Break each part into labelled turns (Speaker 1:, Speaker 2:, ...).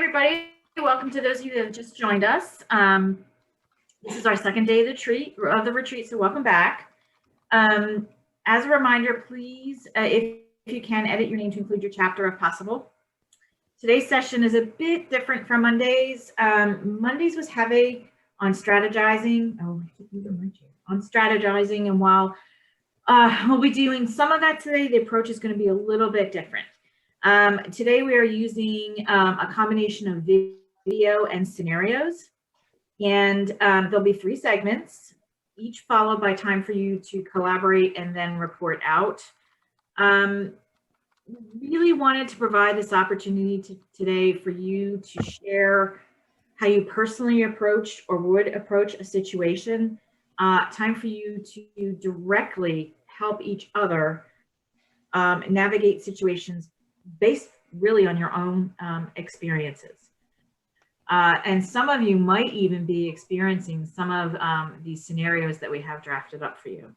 Speaker 1: everybody. Welcome to those of you that have just joined us. This is our second day of the retreat, so welcome back. As a reminder, please, if you can, edit your name to include your chapter if possible. Today's session is a bit different from Mondays. Mondays was heavy on strategizing. Oh, I keep moving my chair. On strategizing, and while we'll be doing some of that today, the approach is going to be a little bit different. Today we are using a combination of video and scenarios, and there'll be 3 segments, each followed by time for you to collaborate and then report out. Really wanted to provide this opportunity today for you to share how you personally approach or would approach a situation. Time for you to directly help each other navigate situations based really on your own experiences. And some of you might even be experiencing some of these scenarios that we have drafted up for you.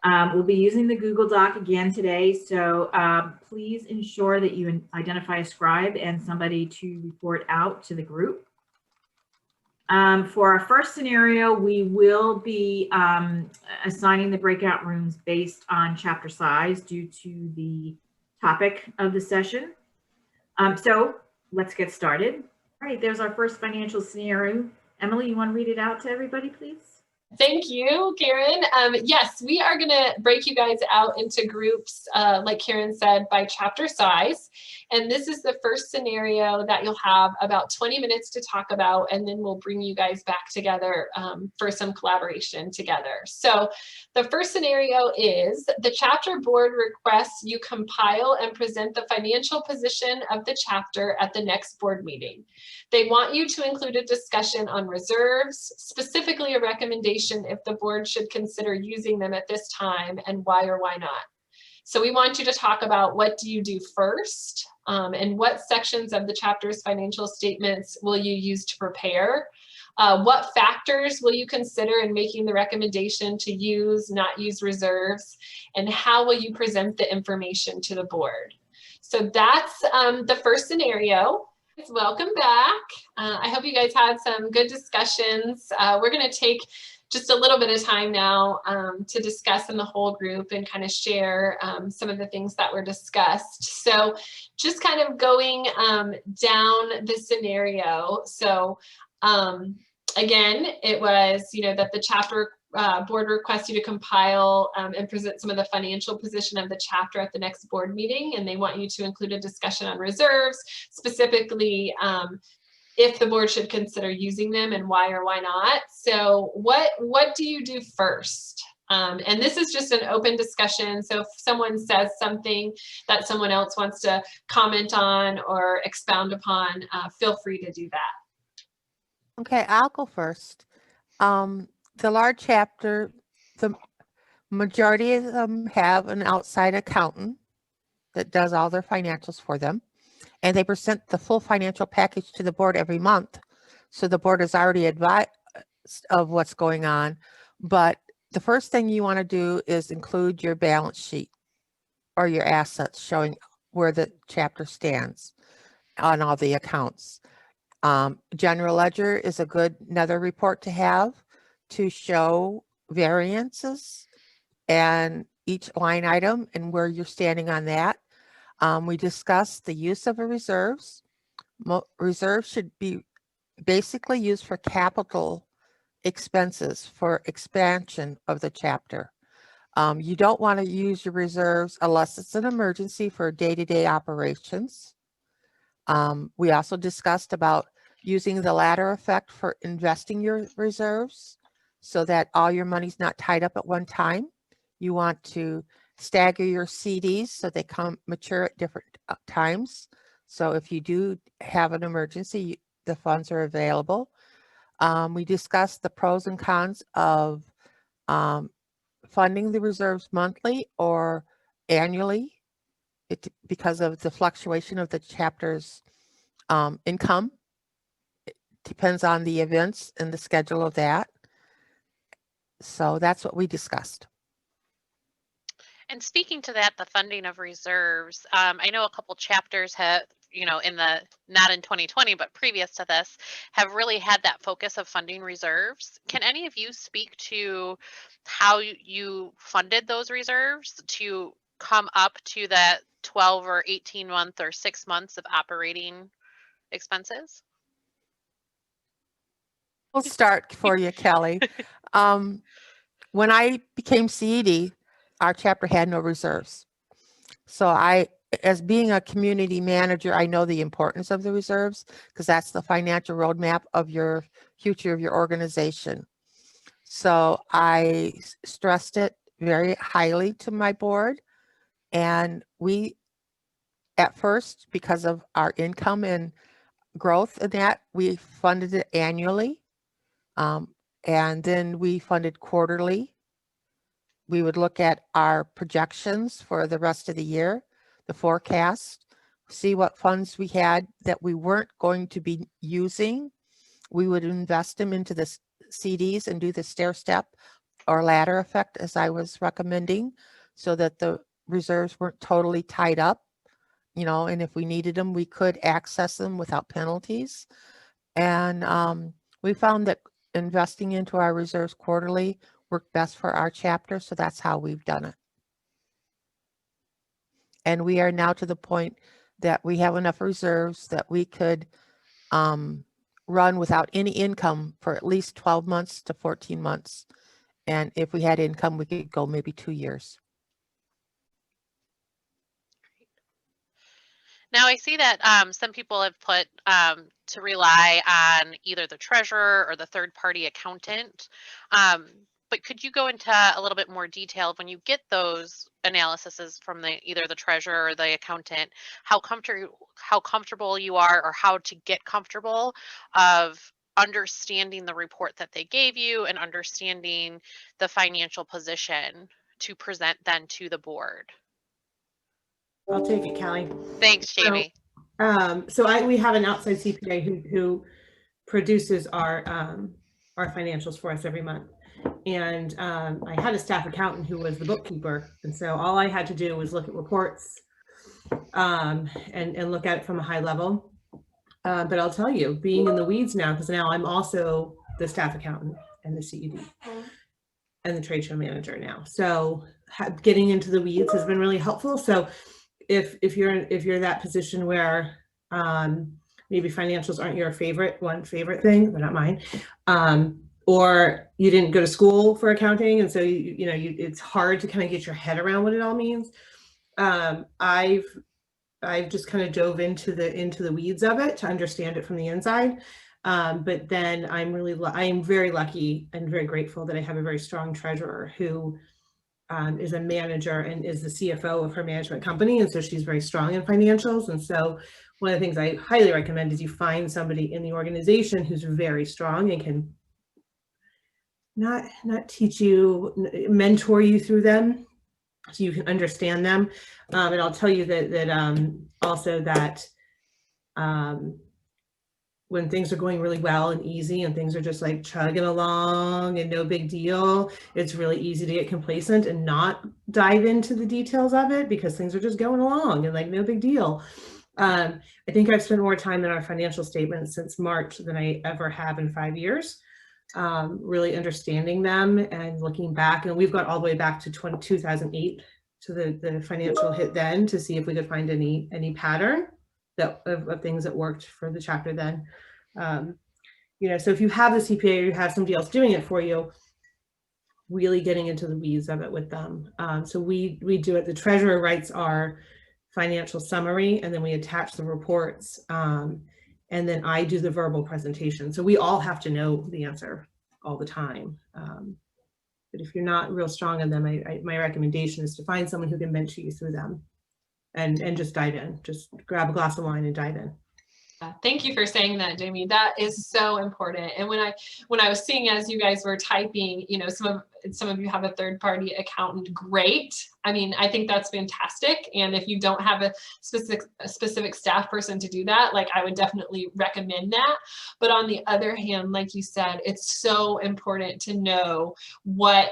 Speaker 1: We'll be using the Google Doc again today, so please ensure that you identify a scribe and somebody to report out to the group. For our first scenario, we will be assigning the breakout rooms based on chapter size due to the topic of the session. So let's get started. All right, there's our first financial scenario. Emily, you want to read it out to everybody, please?
Speaker 2: Thank you, Karen. Yes, we are going to break you guys out into groups, like Karen said, by chapter size. And this is the first scenario that you'll have about 20 minutes to talk about, and then we'll bring you guys back together for some collaboration together. So the first scenario is the chapter board requests you compile and present the financial position of the chapter at the next board meeting. They want you to include a discussion on reserves, specifically a recommendation if the board should consider using them at this time and why or why not. So we want you to talk about what do you do first, and what sections of the chapter's financial statements will you use to prepare? What factors will you consider in making the recommendation to use, not use reserves? And how will you present the information to the board? So that's the first scenario. Welcome back. I hope you guys had some good discussions. We're going to take just a little bit of time now to discuss in the whole group and kind of share some of the things that were discussed. So just kind of going down the scenario. So again, it was, that the chapter board requests you to compile and present some of the financial position of the chapter at the next board meeting, and they want you to include a discussion on reserves, specifically if the board should consider using them and why or why not. So what do you do first? And this is just an open discussion. So if someone says something that someone else wants to comment on or expound upon, feel free to do that.
Speaker 3: Okay, I'll go first. The large chapter, the majority of them have an outside accountant that does all their financials for them. And they present the full financial package to the board every month. So the board is already advised of what's going on. But the first thing you want to do is include your balance sheet or your assets showing where the chapter stands on all the accounts. General ledger is a good another report to have to show variances and each line item and where you're standing on that. We discussed the use of a reserves. Reserves should be basically used for capital expenses for expansion of the chapter. You don't want to use your reserves unless it's an emergency for day-to-day operations. We also discussed about using the ladder effect for investing your reserves so that all your money's not tied up at one time. You want to stagger your CDs so they come mature at different times. So if you do have an emergency, the funds are available. We discussed the pros and cons of funding the reserves monthly or annually because of the fluctuation of the chapter's income. It depends on the events and the schedule of that. So that's what we discussed.
Speaker 4: And speaking to that, the funding of reserves, I know a couple chapters have you know, not in 2020, but previous to this, have really had that focus of funding reserves. Can any of you speak to how you funded those reserves to come up to that 12 or 18 month or 6 months of operating expenses?
Speaker 3: We'll start for you, Kelly. When I became CED, our chapter had no reserves. So as being a community manager, I know the importance of the reserves because that's the financial roadmap of your future of your organization. So I stressed it very highly to my board. And we, at first, because of our income and growth in that, we funded it annually. And then we funded quarterly. We would look at our projections for the rest of the year, the forecast, see what funds we had that we weren't going to be using. We would invest them into the CDs and do the stair step or ladder effect, as I was recommending, so that the reserves weren't totally tied up, you know, and if we needed them, we could access them without penalties. And we found that investing into our reserves quarterly worked best for our chapter, so that's how we've done it. And we are now to the point that we have enough reserves that we could run without any income for at least 12 months to 14 months. And if we had income, we could go maybe 2 years.
Speaker 4: Now I see that some people have put to rely on either the treasurer or the third-party accountant. But could you go into a little bit more detail when you get those analyses from either the treasurer or the accountant, how comfortable you are, or how to get comfortable of understanding the report that they gave you and understanding the financial position to present then to the board?
Speaker 5: I'll take it, Callie.
Speaker 4: Thanks, Jamie.
Speaker 5: We have an outside CPA who produces our financials for us every month. And I had a staff accountant who was the bookkeeper. And so all I had to do was look at reports and look at it from a high level. But I'll tell you, being in the weeds now, because now I'm also the staff accountant and the CED and the trade show manager now. So getting into the weeds has been really helpful. So if you're that position where maybe financials aren't your favorite thing, they're not mine, or you didn't go to school for accounting, and so it's hard to kind of get your head around what it all means. I've just kind of dove into the weeds of it to understand it from the inside. But then I am very lucky and very grateful that I have a very strong treasurer who is a manager and is the CFO of her management company. And so she's very strong in financials. And so one of the things I highly recommend is you find somebody in the organization who's very strong and can not teach you, mentor you through them so you can understand them. And I'll tell you that also that when things are going really well and easy and things are just like chugging along and no big deal, it's really easy to get complacent and not dive into the details of it because things are just going along and like no big deal. I think I've spent more time in our financial statements since March than I ever have in 5 years, really understanding them and looking back. And we've got all the way back to 2008 to the financial hit then to see if we could find any pattern of things that worked for the chapter then. So if you have the CPA or you have somebody else doing it for you, really getting into the weeds of it with them. So we do it. The treasurer writes our financial summary and then we attach the reports. And then I do the verbal presentation. So we all have to know the answer all the time. But if you're not real strong on them, my recommendation is to find someone who can mentor you through them. And just dive in, just grab a glass of wine and dive in.
Speaker 2: Thank you for saying that, Jamie. That is so important. And when I was seeing as you guys were typing, some of you have a third-party accountant, great. I mean, I think that's fantastic. And if you don't have a specific staff person to do that, like I would definitely recommend that. But on the other hand, like you said, it's so important to know what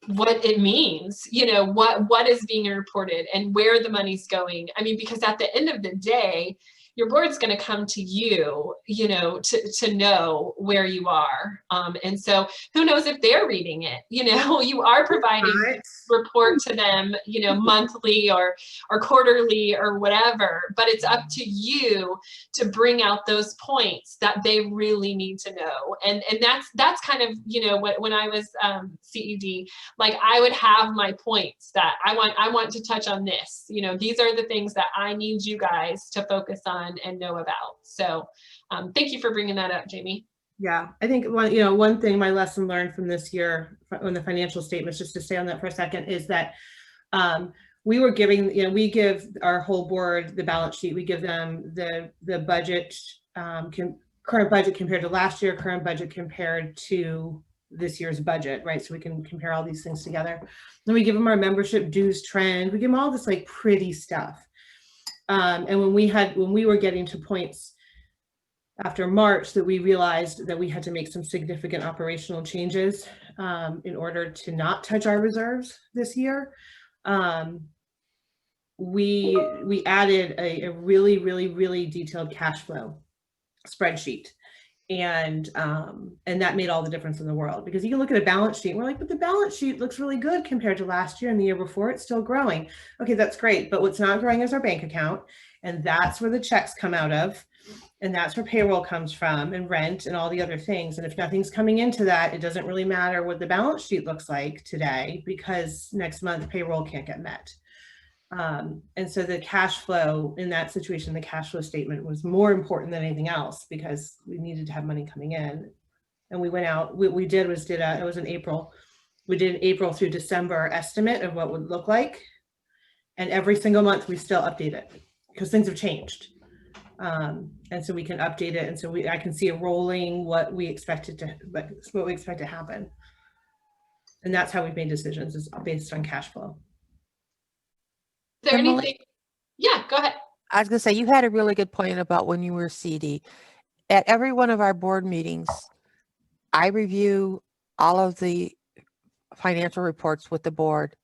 Speaker 2: what it means, you know, what is being reported and where the money's going. I mean, because at the end of the day, your board's going to come to you, you know, to know where you are. And so who knows if they're reading it, you know, you are providing report to them, you know, monthly or quarterly or whatever, but it's up to you to bring out those points that they really need to know. And that's kind of, you know, when I was CED, like I would have my points that I want to touch on this, you know, these are the things that I need you guys to focus on and know about. So thank you for bringing that up, Jamie.
Speaker 5: Yeah, I think one thing, my lesson learned from this year on the financial statements, just to stay on that for a second, is that we were giving, you know, we give our whole board the balance sheet. We give them the budget, current budget compared to last year, current budget compared to this year's budget, right? So we can compare all these things together. Then we give them our membership dues trend. We give them all this like pretty stuff. And when we were getting to points after March that we realized that we had to make some significant operational changes in order to not touch our reserves this year, we added a really detailed cash flow spreadsheet. And that made all the difference in the world, because you can look at a balance sheet and we're like, but the balance sheet looks really good compared to last year and the year before. It's still growing. Okay, that's great. But what's not growing is our bank account. And that's where the checks come out of. And that's where payroll comes from, and rent and all the other things. And if nothing's coming into that, it doesn't really matter what the balance sheet looks like today, because next month payroll can't get met. And so the cash flow in that situation, the cash flow statement was more important than anything else, because we needed to have money coming in. And we went out, what we did was it was in April. We did an April through December estimate of what would look like. And every single month we still update it, because things have changed. And so we can update it. And so I can see a rolling what we expect to happen. And that's how we've made decisions, is based on cash flow.
Speaker 2: Is there anything? Yeah, go ahead.
Speaker 3: I was going to say, you had a really good point about when you were CD. At every one of our board meetings, I review all of the financial reports with the board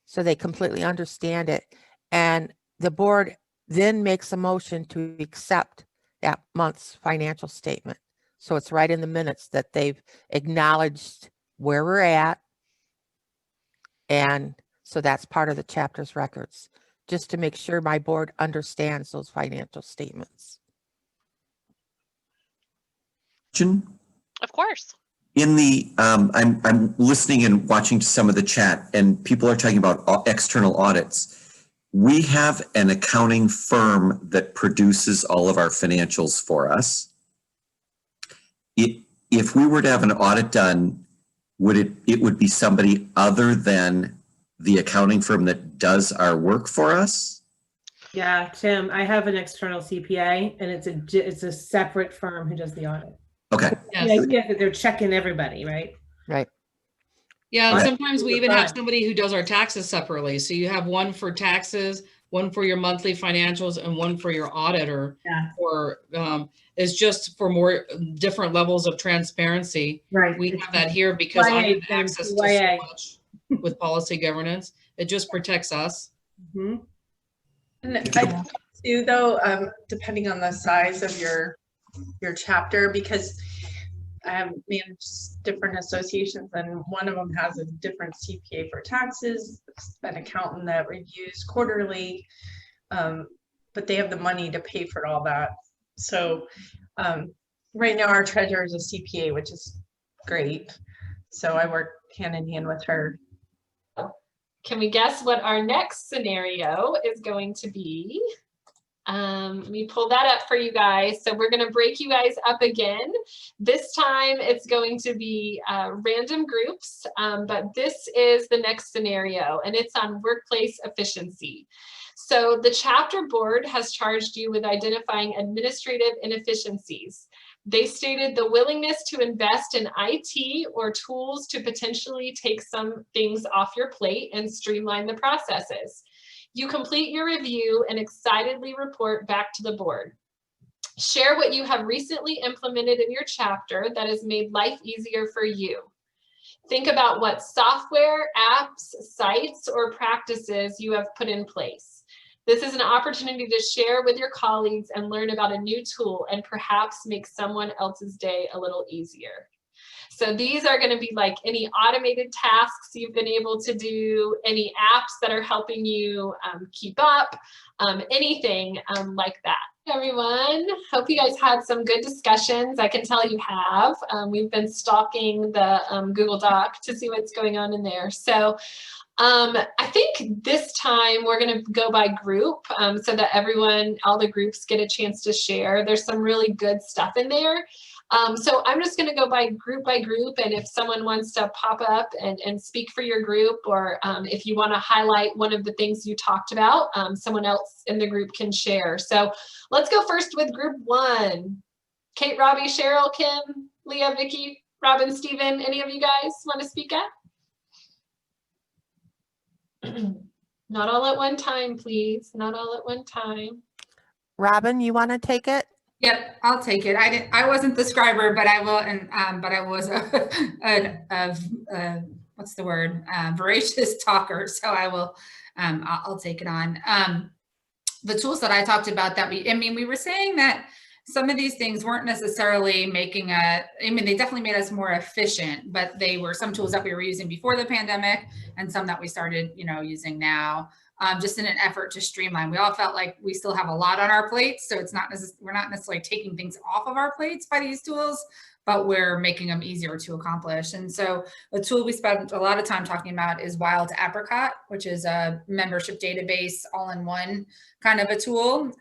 Speaker 3: so they completely understand it. And the board then makes a motion to accept that month's financial statement. So it's right in the minutes that they've acknowledged where we're at. And so that's part of the chapter's records, just to make sure my board understands those financial statements.
Speaker 4: Of course.
Speaker 6: In the, I'm listening and watching some of the chat, and people are talking about external audits. We have an accounting firm that produces all of our financials for us. If we were to have an audit done, it would be somebody other than the accounting firm that does our work for us?
Speaker 5: Yeah, Tim, I have an external CPA, and it's a separate firm who does the audit.
Speaker 6: Okay.
Speaker 7: Yes.
Speaker 5: The idea that they're checking everybody, right?
Speaker 3: Right.
Speaker 7: Yeah, and
Speaker 6: Right.
Speaker 7: sometimes we even have somebody who does our taxes separately. So you have one for taxes, one for your monthly financials, and one for your auditor.
Speaker 1: Yeah.
Speaker 7: Or it's just for more different levels of transparency.
Speaker 1: Right.
Speaker 7: We have that here because I have
Speaker 5: YA,
Speaker 7: access to
Speaker 5: YA.
Speaker 7: so much with policy governance. It just protects us.
Speaker 5: Mm-hmm.
Speaker 8: And I think too, though, depending on the size of your chapter, because I have managed different associations, and one of them has a different CPA for taxes, an accountant that reviews quarterly, but they have the money to pay for all that. So right now our treasurer is a CPA, which is great. So I work hand in hand with her.
Speaker 2: Can we guess what our next scenario is going to be? Let me pull that up for you guys. So we're going to break you guys up again. This time it's going to be random groups, but this is the next scenario, and it's on workplace efficiency. So the chapter board has charged you with identifying administrative inefficiencies. They stated the willingness to invest in IT or tools to potentially take some things off your plate and streamline the processes. You complete your review and excitedly report back to the board. Share what you have recently implemented in your chapter that has made life easier for you. Think about what software, apps, sites, or practices you have put in place. This is an opportunity to share with your colleagues and learn about a new tool and perhaps make someone else's day a little easier. So these are going to be like any automated tasks you've been able to do, any apps that are helping you keep up, anything like that. Everyone, hope you guys had some good discussions. I can tell you have. We've been stalking the Google Doc to see what's going on in there. So I think this time we're going to go by group so that everyone, all the groups get a chance to share. There's some really good stuff in there. So I'm just going to go by group, and if someone wants to pop up and speak for your group, or if you want to highlight one of the things you talked about, someone else in the group can share. So let's go first with group 1. Kate, Robbie, Cheryl, Kim, Leah, Vicky, Robin, Stephen, any of you guys want to speak up? Not all at one time, please. Not all at one time.
Speaker 3: Robin, you want to take it?
Speaker 9: Yep, I'll take it. I wasn't the scriber, but I will, and but I was what's the word? Voracious talker. So I will. I'll take it on. The tools that I talked about that we were saying that some of these things weren't necessarily making they definitely made us more efficient, but they were some tools that we were using before the pandemic and some that we started, using now. Just in an effort to streamline. We all felt like we still have a lot on our plates, so we're not necessarily taking things off of our plates by these tools, but we're making them easier to accomplish. And so the tool we spent a lot of time talking about is Wild Apricot, which is membership database all-in-one kind of a tool.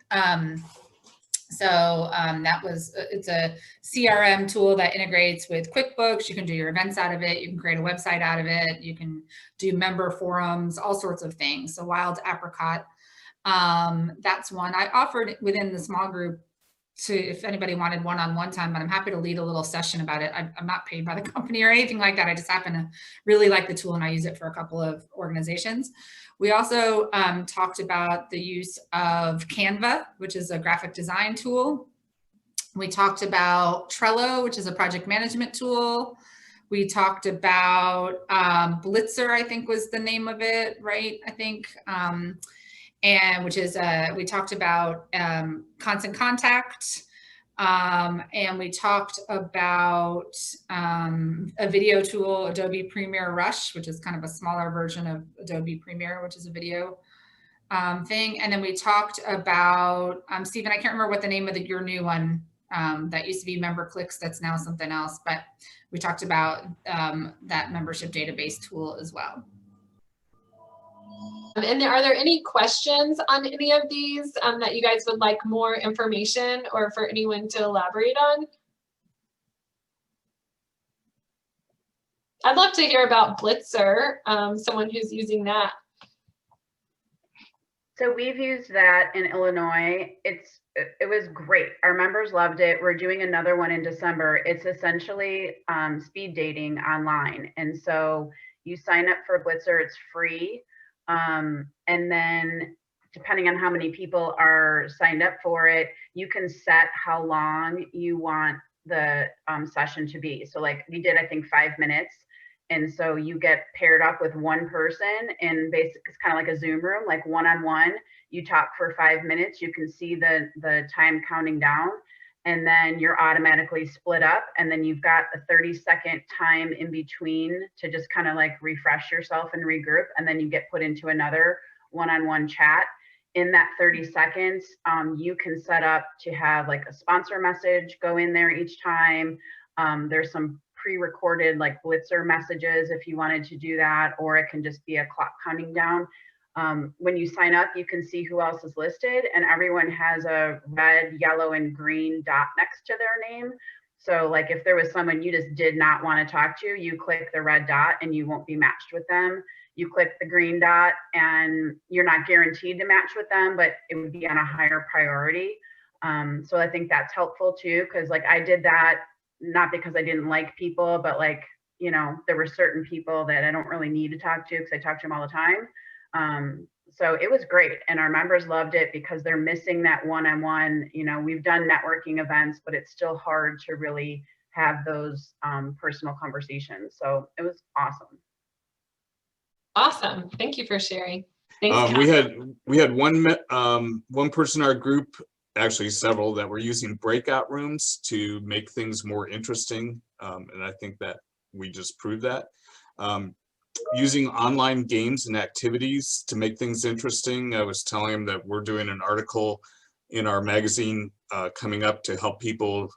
Speaker 9: It's a CRM tool that integrates with QuickBooks. You can do your events out of it. You can create a website out of it. You can do member forums, all sorts of things. So Wild Apricot, that's one. I offered within the small group if anybody wanted one-on-one time, but I'm happy to lead a little session about it. I'm not paid by the company or anything like that. I just happen to really like the tool and I use it for a couple of organizations. We also talked about the use of Canva, which is a graphic design tool. We talked about Trello, which is a project management tool. We talked about Blitzer, I think was the name of it, right? I think, and which is, we talked about Constant Contact. And we talked about a video tool, Adobe Premiere Rush, which is kind of a smaller version of Adobe Premiere, which is a video thing. And then we talked about, Stephen, I can't remember what the name of your new one that used to be MemberClicks, that's now something else, but we talked about that membership database tool as well.
Speaker 2: And are there any questions on any of these that you guys would like more information or for anyone to elaborate on? I'd love to hear about Blitzer, someone who's using that.
Speaker 10: So we've used that in Illinois. It was great. Our members loved it. We're doing another one in December. It's essentially speed dating online. And so you sign up for Blitzer, it's free. And then depending on how many people are signed up for it, you can set how long you want the session to be. So like we did, I think 5 minutes. And so you get paired up with one person and basically it's kind of like a Zoom room, like one-on-one. You talk for 5 minutes, you can see the time counting down, and then you're automatically split up. And then you've got a 30-second time in between to just kind of like refresh yourself and regroup. And then you get put into another one-on-one chat. In that 30 seconds, you can set up to have like a sponsor message go in there each time. There's some pre-recorded like Blitzer messages if you wanted to do that, or it can just be a clock counting down. When you sign up, you can see who else is listed, and everyone has a red, yellow, and green dot next to their name. So like if there was someone you just did not want to talk to, you click the red dot and you won't be matched with them. You click the green dot and you're not guaranteed to match with them, but it would be on a higher priority. So I think that's helpful too, because like I did that not because I didn't like people, but like, you know, there were certain people that I don't really need to talk to because I talk to them all the time. So it was great. And our members loved it because they're missing that one-on-one. You know, we've done networking events, but it's still hard to really have those personal conversations. So it was awesome.
Speaker 2: Awesome. Thank you for sharing. Thanks,
Speaker 11: we had one person in our group, actually several, that were using breakout rooms to make things more interesting. And I think that we just proved that. Using online games and activities to make things interesting. I was telling him that we're doing an article in our magazine coming up to help people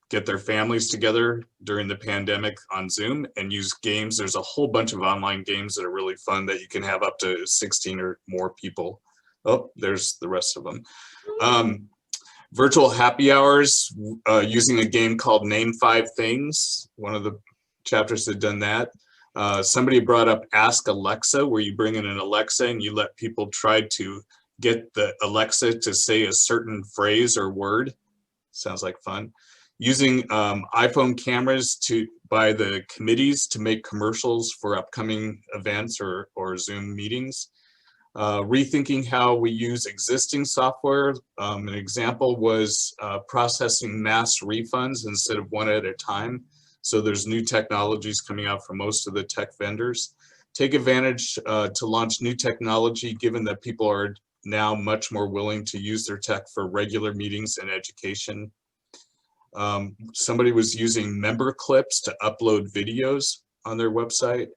Speaker 11: get their families together during the pandemic on Zoom and use games. There's a whole bunch of online games that are really fun that you can have up to 16 or more people. Oh, there's the rest of them. Virtual happy hours using a game called Name 5 Things. One of the chapters had done that. Somebody brought up Ask Alexa, where you bring in an Alexa and you let people try to get the Alexa to say a certain phrase or word. Sounds like fun. Using iPhone cameras by the committees to make commercials for upcoming events or Zoom meetings. Rethinking how we use existing software. An example was processing mass refunds instead of one at a time. So there's new technologies coming out from most of the tech vendors. Take advantage to launch new technology, given that people are now much more willing to use their tech for regular meetings and education. Somebody was using member clips to upload videos on their website.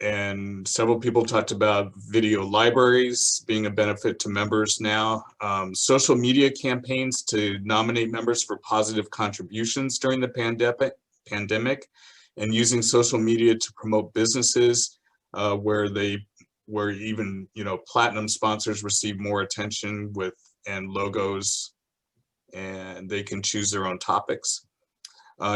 Speaker 11: And several people talked about video libraries being a benefit to members now. Social media campaigns to nominate members for positive contributions during the pandemic, and using social media to promote businesses where even, you know, platinum sponsors receive more attention and logos, and they can choose their own topics.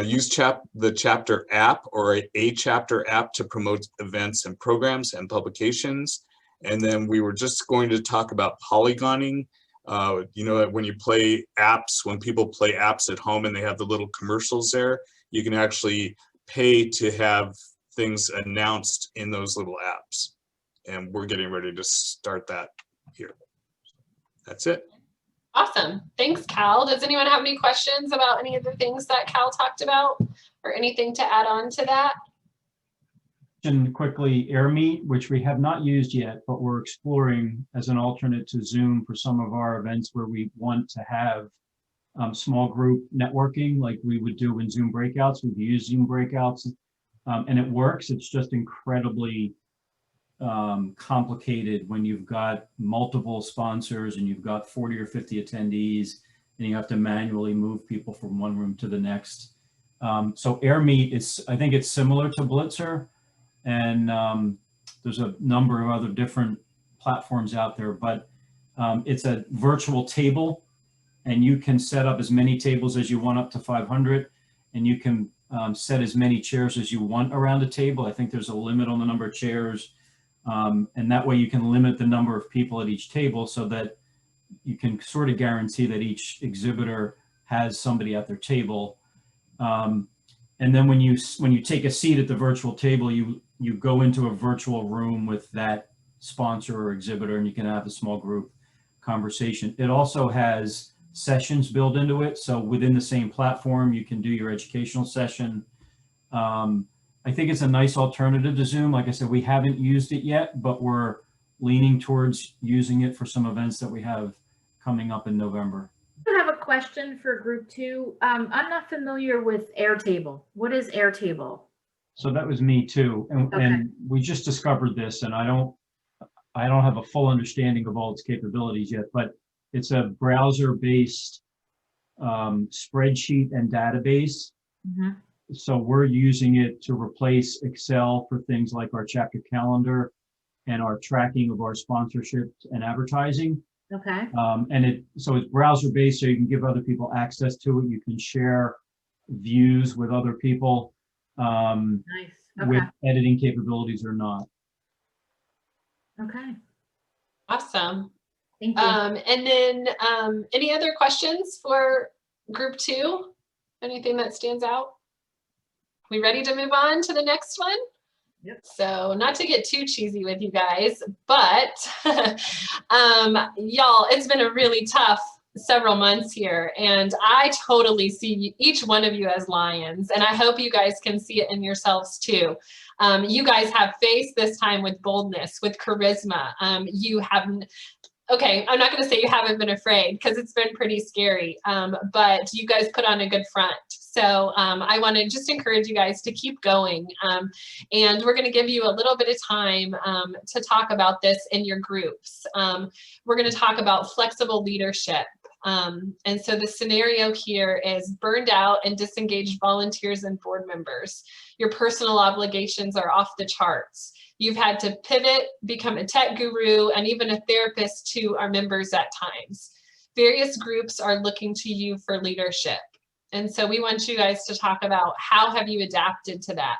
Speaker 11: Use the chapter app or a chapter app to promote events and programs and publications. And then we were just going to talk about polygoning. You know, when you play apps, when people play apps at home and they have the little commercials there, you can actually pay to have things announced in those little apps. And we're getting ready to start that here. That's it.
Speaker 2: Awesome. Thanks, Cal. Does anyone have any questions about any of the things that Cal talked about or anything to add on to that?
Speaker 12: And quickly, AirMeet, which we have not used yet, but we're exploring as an alternate to Zoom for some of our events where we want to have small group networking like we would do in Zoom breakouts. We've used Zoom breakouts and it works. It's just incredibly complicated when you've got multiple sponsors and you've got 40 or 50 attendees and you have to manually move people from one room to the next. So AirMeet is, I think it's similar to Blitzer, and there's a number of other different platforms out there, but it's a virtual table and you can set up as many tables as you want, up to 500, and you can set as many chairs as you want around a table. I think there's a limit on the number of chairs. And that way you can limit the number of people at each table so that you can sort of guarantee that each exhibitor has somebody at their table. And then when you take a seat at the virtual table, you go into a virtual room with that sponsor or exhibitor, and you can have a small group conversation. It also has sessions built into it. So within the same platform, you can do your educational session. I think it's a nice alternative to Zoom. Like I said, we haven't used it yet, but we're leaning towards using it for some events that we have coming up in November.
Speaker 1: I have a question for group 2. I'm not familiar with Airtable. What is Airtable?
Speaker 12: So that was me too. And we just discovered this, and I don't have a full understanding of all its capabilities yet, but it's a browser-based spreadsheet and database. Mm-hmm. So we're using it to replace Excel for things like our chapter calendar and our tracking of our sponsorships and advertising.
Speaker 1: Okay.
Speaker 12: And so it's browser based, so you can give other people access to it. You can share views with other people,
Speaker 1: nice. Okay.
Speaker 12: with editing capabilities or not.
Speaker 1: Okay.
Speaker 2: Awesome.
Speaker 1: Thank you.
Speaker 2: And then any other questions for group 2? Anything that stands out? We ready to move on to the next one?
Speaker 1: Yep.
Speaker 2: So not to get too cheesy with you guys, but y'all, it's been a really tough several months here, and I totally see each one of you as lions, and I hope you guys can see it in yourselves too. You guys have faced this time with boldness, with charisma. You have, okay, I'm not going to say you haven't been afraid, because it's been pretty scary, but you guys put on a good front. So I want to just encourage you guys to keep going. And we're going to give you a little bit of time to talk about this in your groups. We're going to talk about flexible leadership. And so the scenario here is burned out and disengaged volunteers and board members. Your personal obligations are off the charts. You've had to pivot, become a tech guru, and even a therapist to our members at times. Various groups are looking to you for leadership. And so we want you guys to talk about how have you adapted to that?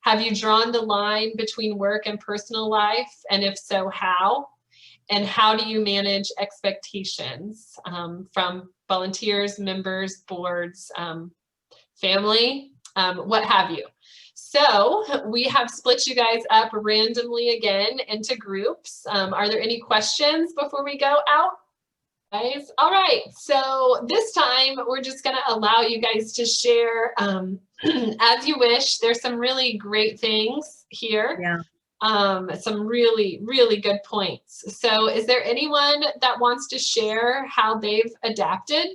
Speaker 2: Have you drawn the line between work and personal life? And if so, how? And how do you manage expectations from volunteers, members, boards, family, what have you? So we have split you guys up randomly again into groups. Are there any questions before we go out? Guys, all right, so this time we're just going to allow you guys to share as you wish. There's some really great things here.
Speaker 5: Yeah.
Speaker 2: Some really, really good points. So is there anyone that wants to share how they've adapted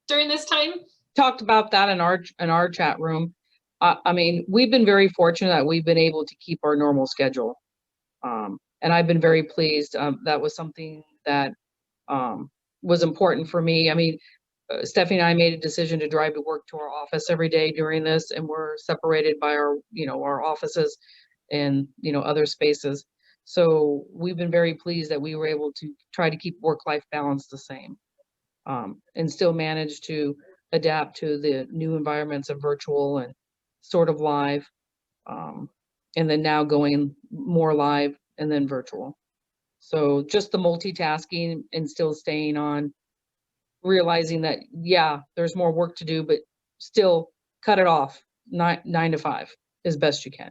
Speaker 2: during this time?
Speaker 7: Talked about that in our chat room. I mean, we've been very fortunate that we've been able to keep our normal schedule. And I've been very pleased. That was something that was important for me. I mean, Stephanie and I made a decision to drive to work to our office every day during this, and we're separated by our, our offices and, other spaces. So we've been very pleased that we were able to try to keep work-life balance the same, and still manage to adapt to the new environments of virtual and sort of live, and then now going more live and then virtual. So just the multitasking and still staying on, realizing that, yeah, there's more work to do, but still cut it off 9 to 5 as best you can.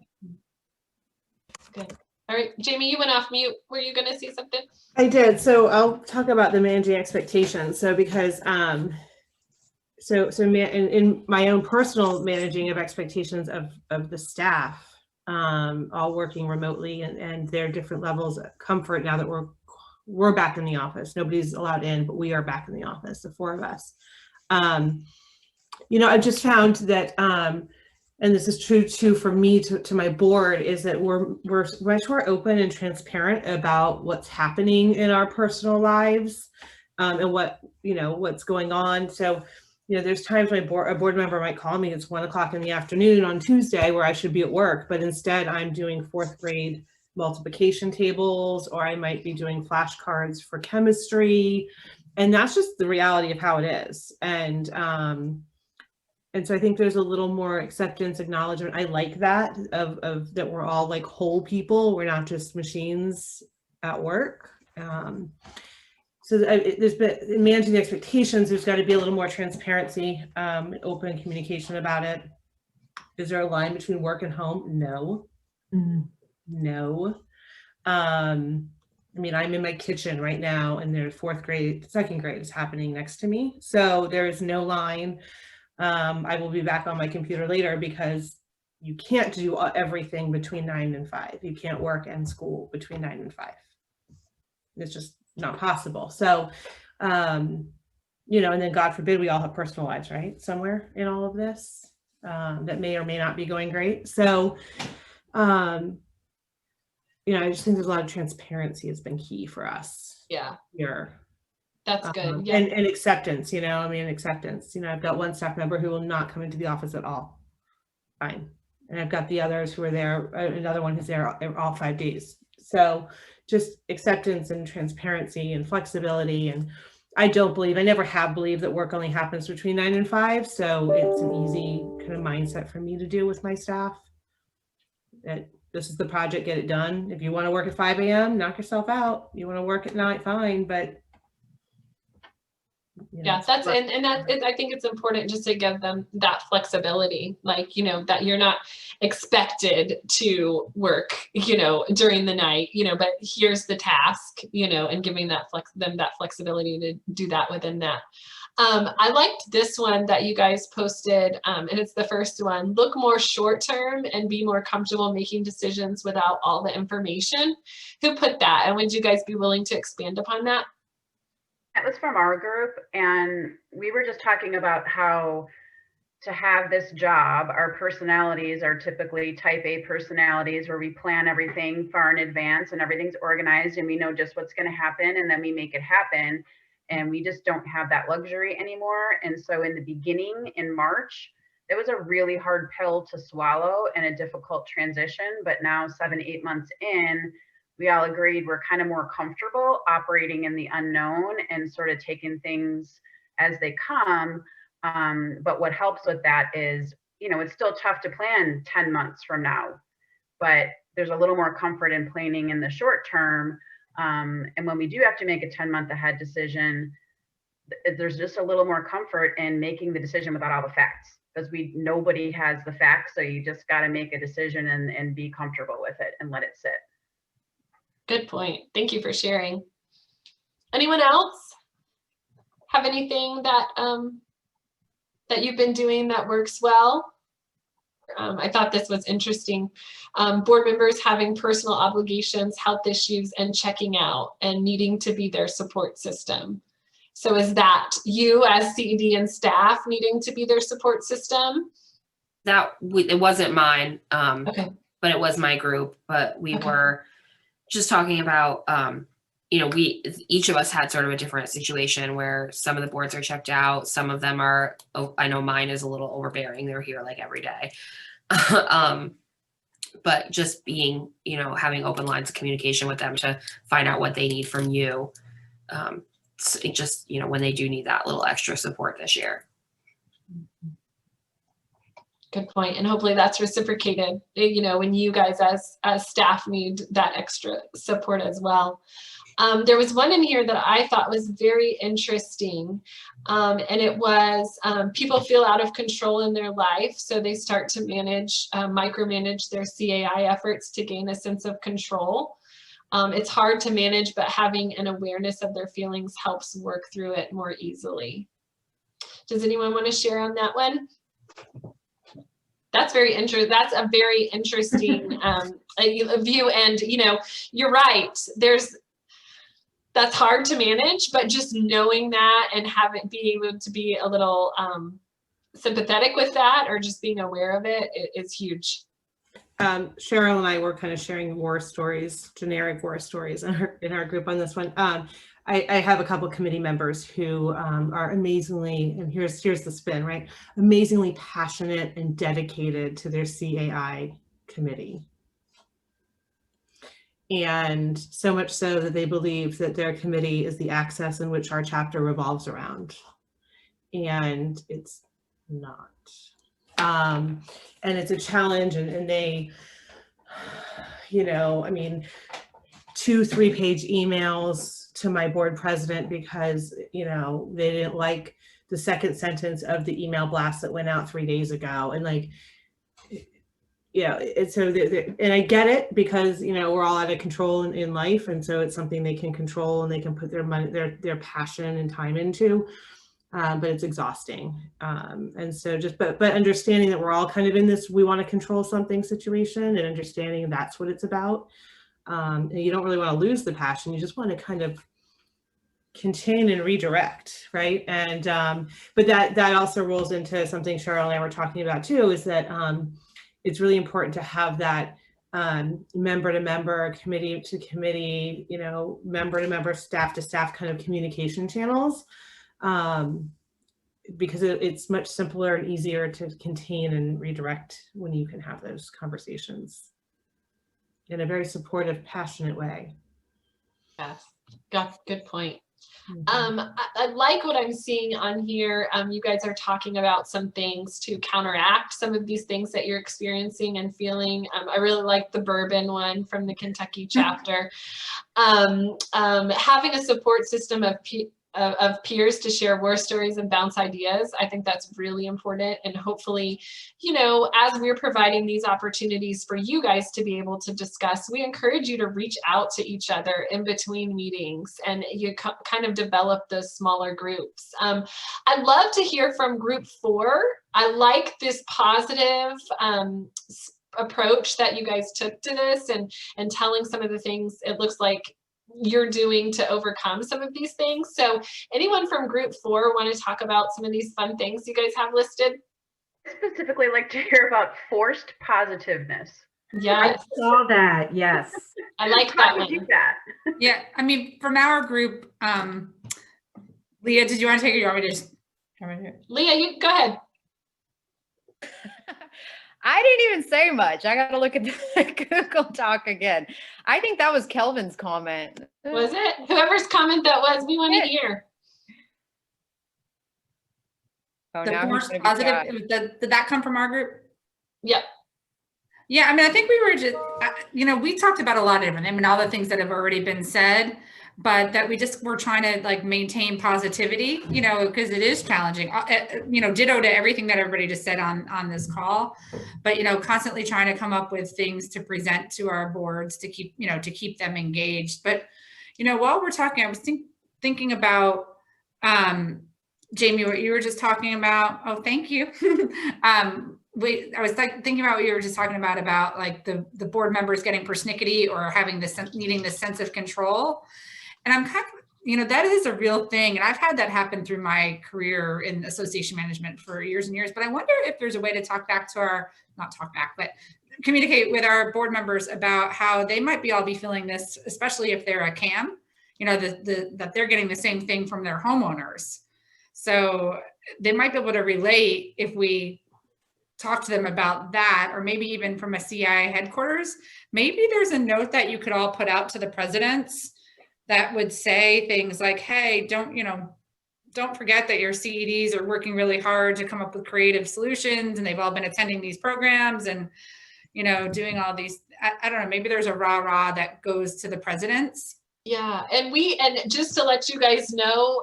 Speaker 2: Good. All right, Jamie, you went off mute. Were you going to say something?
Speaker 5: I did. So I'll talk about the managing expectations. So because in my own personal managing of expectations of the staff, all working remotely and their different levels of comfort now that we're back in the office. Nobody's allowed in, but we are back in the office, the 4 of us. I've just found that, and this is true too for me to my board, is that we're much more open and transparent about what's happening in our personal lives, and what's going on. So there's times a board member might call me, it's 1 o'clock in the afternoon on Tuesday where I should be at work, but instead I'm doing 4th grade multiplication tables, or I might be doing flashcards for chemistry. And that's just the reality of how it is. And so I think there's a little more acceptance, acknowledgement. I like that of that we're all like whole people. We're not just machines at work. So there's been managing the expectations. There's got to be a little more transparency, open communication about it. Is there a line between work and home? No. No. I mean, I'm in my kitchen right now, and there's 4th grade, 2nd grade is happening next to me. So there is no line. I will be back on my computer later because you can't do everything between 9 and 5. You can't work and school between 9 and 5. It's just not possible. So, and then God forbid we all have personal lives, right? Somewhere in all of this, that may or may not be going great. So, I just think there's a lot of transparency has been key for us.
Speaker 2: Yeah.
Speaker 5: Here.
Speaker 2: That's good. Yeah.
Speaker 5: And acceptance, acceptance. I've got one staff member who will not come into the office at all. Fine. And I've got the others who are there, another one who's there all 5 days. So just acceptance and transparency and flexibility. And I never have believed that work only happens between 9 and 5. So it's an easy kind of mindset for me to do with my staff. That this is the project, get it done. If you want to work at 5 a.m., knock yourself out. You want to work at night, fine, but
Speaker 2: Yeah, that's, and that is, I think it's important just to give them that flexibility, like, you know, that you're not expected to work, you know, during the night, you know, but here's the task, you know, and giving that them that flexibility to do that within that. I liked this one that you guys posted, and it's the first one. Look more short term and be more comfortable making decisions without all the information. Who put that? And would you guys be willing to expand upon that?
Speaker 10: That was from our group, and we were just talking about how to have this job, our personalities are typically type A personalities where we plan everything far in advance and everything's organized and we know just what's going to happen and then we make it happen. And we just don't have that luxury anymore. And so in the beginning, in March, it was a really hard pill to swallow and a difficult transition. But now 7-8 months in, we all agreed we're kind of more comfortable operating in the unknown and sort of taking things as they come. But what helps with that is, you know, it's still tough to plan 10 months from now, but there's a little more comfort in planning in the short term. And when we do have to make a 10-month ahead decision, there's just a little more comfort in making the decision without all the facts, because nobody has the facts. So you just got to make a decision and be comfortable with it and let it sit.
Speaker 2: Good point. Thank you for sharing. Anyone else have anything that that you've been doing that works well? I thought this was interesting. Board members having personal obligations, health issues, and checking out and needing to be their support system. So is that you as CED and staff needing to be their support system?
Speaker 13: It wasn't mine,
Speaker 2: Okay.
Speaker 13: but it was my group. But we
Speaker 2: Okay.
Speaker 13: were just talking about, you know, each of us had sort of a different situation where some of the boards are checked out. Some of them are, I know mine is a little overbearing. They're here like every day. But just being, you know, having open lines of communication with them to find out what they need from you. It just, you know, when they do need that little extra support this year.
Speaker 2: Good point. And hopefully that's reciprocated, you know, when you guys as staff need that extra support as well. There was one in here that I thought was very interesting. And it was people feel out of control in their life. So they start to micromanage their CAI efforts to gain a sense of control. It's hard to manage, but having an awareness of their feelings helps work through it more easily. Does anyone want to share on that one? That's very interesting. That's a very interesting view. And, you know, you're right. That's hard to manage, but just knowing that and being able to be a little sympathetic with that, or just being aware of it is huge.
Speaker 5: Cheryl and I were kind of sharing war stories, generic war stories in our group on this one. I have a couple of committee members who are amazingly, and here's the spin, right? Amazingly passionate and dedicated to their CAI committee. And so much so that they believe that their committee is the axis in which our chapter revolves around. And it's not. And it's a challenge, and they, you know, I mean, 2-3 page emails to my board president because, you know, they didn't like the second sentence of the email blast that went out 3 days ago. And like, yeah, it's so, and I get it because, you know, we're all out of control in life. And so it's something they can control and they can put their money, their passion and time into, but it's exhausting. And so but understanding that we're all kind of in this, we want to control something situation, and understanding that's what it's about. And you don't really want to lose the passion. You just want to kind of contain and redirect, right? And, but that also rolls into something Cheryl and I were talking about too, is that, it's really important to have that member to member, committee to committee, you know, member to member, staff to staff kind of communication channels, because it's much simpler and easier to contain and redirect when you can have those conversations in a very supportive, passionate way.
Speaker 2: Yes, good point. I like what I'm seeing on here. You guys are talking about some things to counteract some of these things that you're experiencing and feeling. I really like the bourbon one from the Kentucky chapter. Having a support system of peers to share war stories and bounce ideas. I think that's really important. And hopefully, you know, as we're providing these opportunities for you guys to be able to discuss, we encourage you to reach out to each other in between meetings and you kind of develop those smaller groups. I'd love to hear from group 4. I like this positive approach that you guys took to this and telling some of the things it looks like you're doing to overcome some of these things. So anyone from group 4 want to talk about some of these fun things you guys have listed?
Speaker 10: I specifically like to hear about forced positiveness.
Speaker 2: Yes.
Speaker 1: I saw that. Yes.
Speaker 2: I like
Speaker 10: How
Speaker 2: that
Speaker 10: do you
Speaker 2: one.
Speaker 10: do that?
Speaker 9: Yeah, I mean, from our group, Leah, did you want to take it or you want me to just come in here?
Speaker 2: Leah, you go ahead.
Speaker 14: I didn't even say much. I got to look at the Google Doc again. I think that was Kelvin's comment.
Speaker 2: Was it? Whoever's comment that was, we want to hear.
Speaker 14: Oh,
Speaker 9: The
Speaker 14: now he's
Speaker 9: forced
Speaker 14: gonna be
Speaker 9: positive,
Speaker 14: quiet.
Speaker 9: did that come from our group?
Speaker 2: Yep.
Speaker 9: Yeah, I mean, I think we were just, you know, we talked about a lot of different, I mean, all the things that have already been said, but that we just were trying to like maintain positivity, you know, because it is challenging, you know, ditto to everything that everybody just said on this call, but, you know, constantly trying to come up with things to present to our boards to keep, you know, to keep them engaged. But, you know, while we're talking, I was thinking about, Jamie, what you were just talking about. Oh, thank you. I was thinking about what you were just talking about like the board members getting persnickety or having this, needing this sense of control. And I'm kind of, you know, that is a real thing. And I've had that happen through my career in association management for years and years. But I wonder if there's a way to talk back to our, not talk back, but communicate with our board members about how they might all be feeling this, especially if they're a CAM, you know, that they're getting the same thing from their homeowners. So they might be able to relate if we talk to them about that, or maybe even from a CI headquarters, maybe there's a note that you could all put out to the presidents that would say things like, hey, don't forget that your CEDs are working really hard to come up with creative solutions and they've all been attending these programs and, you know, doing all these, I don't know, maybe there's a rah-rah that goes to the presidents.
Speaker 2: Yeah, and just to let you guys know,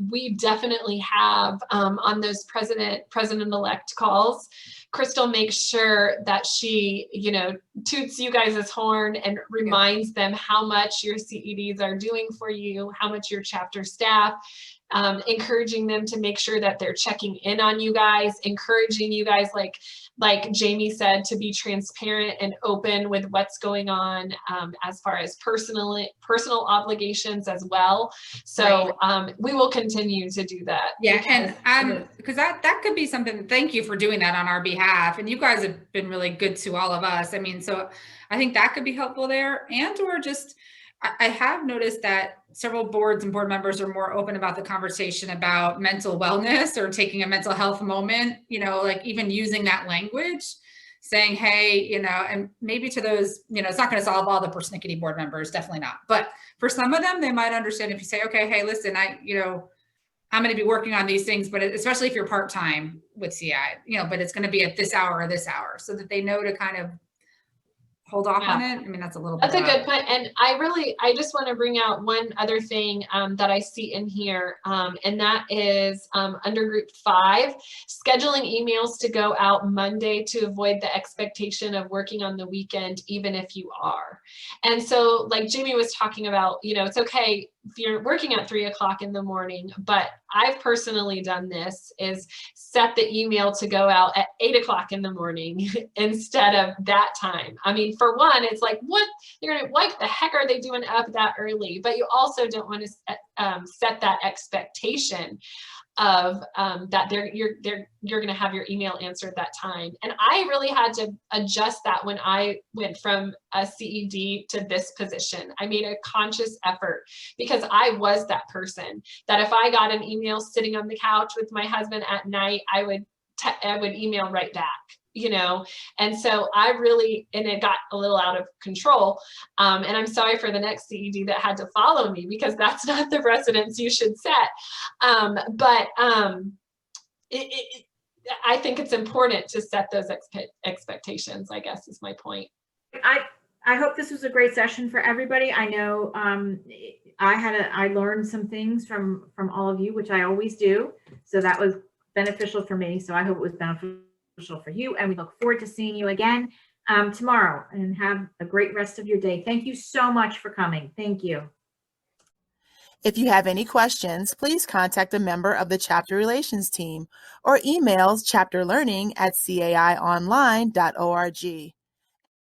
Speaker 2: we definitely have on those president-elect calls, Crystal makes sure that she, you know, toots you guys' horn and reminds them how much your CEDs are doing for you, how much your chapter staff, encouraging them to make sure that they're checking in on you guys, encouraging you guys, like Jamie said, to be transparent and open with what's going on as far as personal obligations as well. So we will continue to do that.
Speaker 9: Yeah, and because that could be something, thank you for doing that on our behalf. And you guys have been really good to all of us. I mean, so I think that could be helpful there. And or just, I have noticed that several boards and board members are more open about the conversation about mental wellness or taking a mental health moment, you know, like even using that language, saying, hey, you know, and maybe to those, you know, it's not going to solve all the persnickety board members, definitely not. But for some of them, they might understand if you say, okay, hey, listen, I'm going to be working on these things, but especially if you're part-time with CI, you know, but it's going to be at this hour or this hour so that they know to kind of hold off on it. I mean, that's a little bit.
Speaker 2: That's a good point. And I just want to bring out one other thing that I see in here, and that is under group 5, scheduling emails to go out Monday to avoid the expectation of working on the weekend, even if you are. And so like Jamie was talking about, you know, it's okay if you're working at 3 o'clock in the morning, but I've personally done this, is set the email to go out at 8 o'clock in the morning instead of that time. I mean, for one, it's like, what the heck are they doing up that early? But you also don't want to set that expectation of that you're going to have your email answered that time. And I really had to adjust that when I went from a CED to this position. I made a conscious effort because I was that person that if I got an email sitting on the couch with my husband at night, I would email right back, you know. And so and it got a little out of control. And I'm sorry for the next CED that had to follow me, because that's not the precedence you should set. I think it's important to set those expectations, I guess is my point.
Speaker 1: I hope this was a great session for everybody. I know I learned some things from all of you, which I always do. So that was beneficial for me. So I hope it was beneficial for you. And we look forward to seeing you again tomorrow, and have a great rest of your day. Thank you so much for coming. Thank you.
Speaker 15: If you have any questions, please contact a member of the Chapter Relations team or email chapterlearning@caionline.org.